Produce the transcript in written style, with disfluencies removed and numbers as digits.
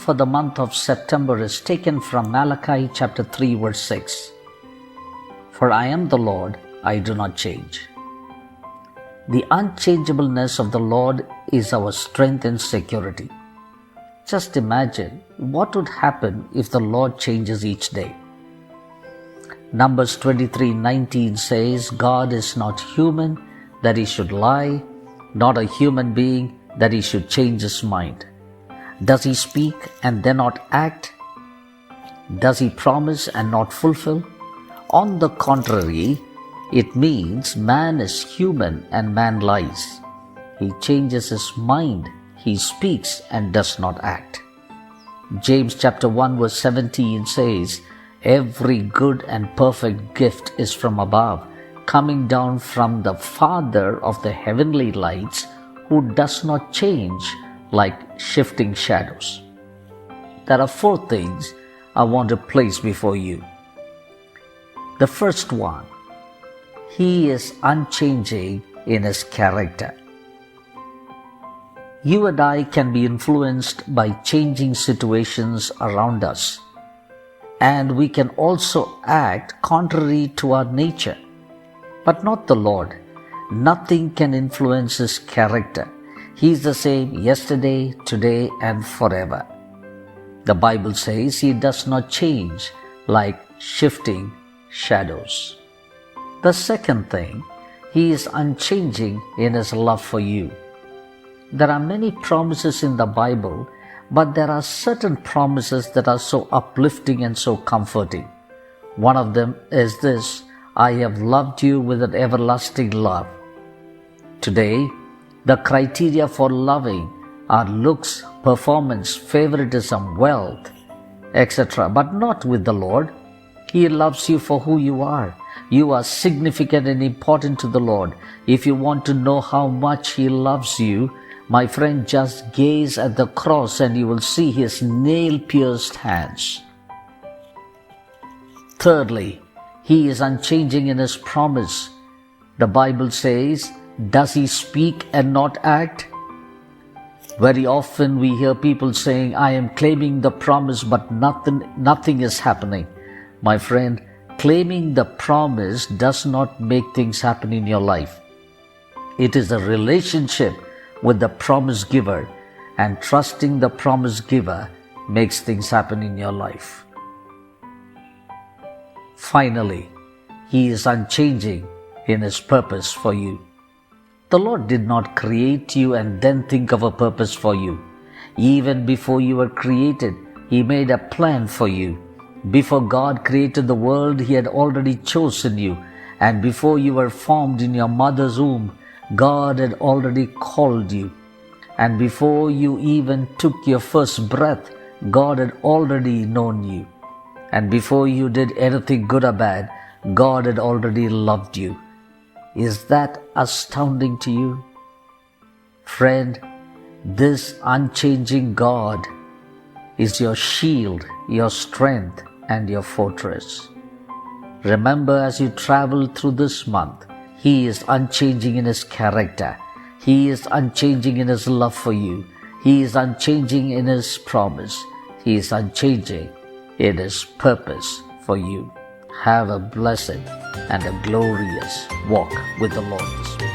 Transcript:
for the month of September is taken from Malachi chapter 3 verse 6. For I am the Lord, I do not change. The unchangeableness of the Lord is our strength and security. Just imagine what would happen if the Lord changes each day. Numbers 23:19 says, God is not human that he should lie, not a human being that he should change his mind. Does he speak and then not act? Does he promise and not fulfill? On the contrary, it means man is human and man lies. He changes his mind, he speaks and does not act. James chapter 1 verse 17 says, every good and perfect gift is from above, coming down from the Father of the heavenly lights, who does not change like shifting shadows. There are 4 things I want to place before you. The first one, he is unchanging in his character. You and I can be influenced by changing situations around us, and we can also act contrary to our nature. But not the Lord. Nothing can influence his character. He is the same yesterday, today, and forever. The Bible says he does not change like shifting shadows. The second thing, he is unchanging in his love for you. There are many promises in the Bible, but there are certain promises that are so uplifting and so comforting. One of them is this, I have loved you with an everlasting love. Today, the criteria for loving are looks, performance, favoritism, wealth, etc. But not with the Lord. He loves you for who you are. You are significant and important to the Lord. If you want to know how much he loves you, my friend, just gaze at the cross and you will see his nail-pierced hands. Thirdly, he is unchanging in his promise. The Bible says, does he speak and not act? Very often we hear people saying, I am claiming the promise, but nothing is happening. My friend, claiming the promise does not make things happen in your life. It is a relationship with the promise giver, and trusting the promise giver makes things happen in your life. Finally, he is unchanging in his purpose for you. The Lord did not create you and then think of a purpose for you. Even before you were created, he made a plan for you. Before God created the world, he had already chosen you. And before you were formed in your mother's womb, God had already called you. And before you even took your first breath, God had already known you. And before you did anything good or bad, God had already loved you. Is that astounding to you? Friend, this unchanging God is your shield, your strength, and your fortress. Remember, as you travel through this month, he is unchanging in his character. He is unchanging in his love for you. He is unchanging in his promise. He is unchanging in his purpose for you. Have a blessed and a glorious walk with the Lord this week.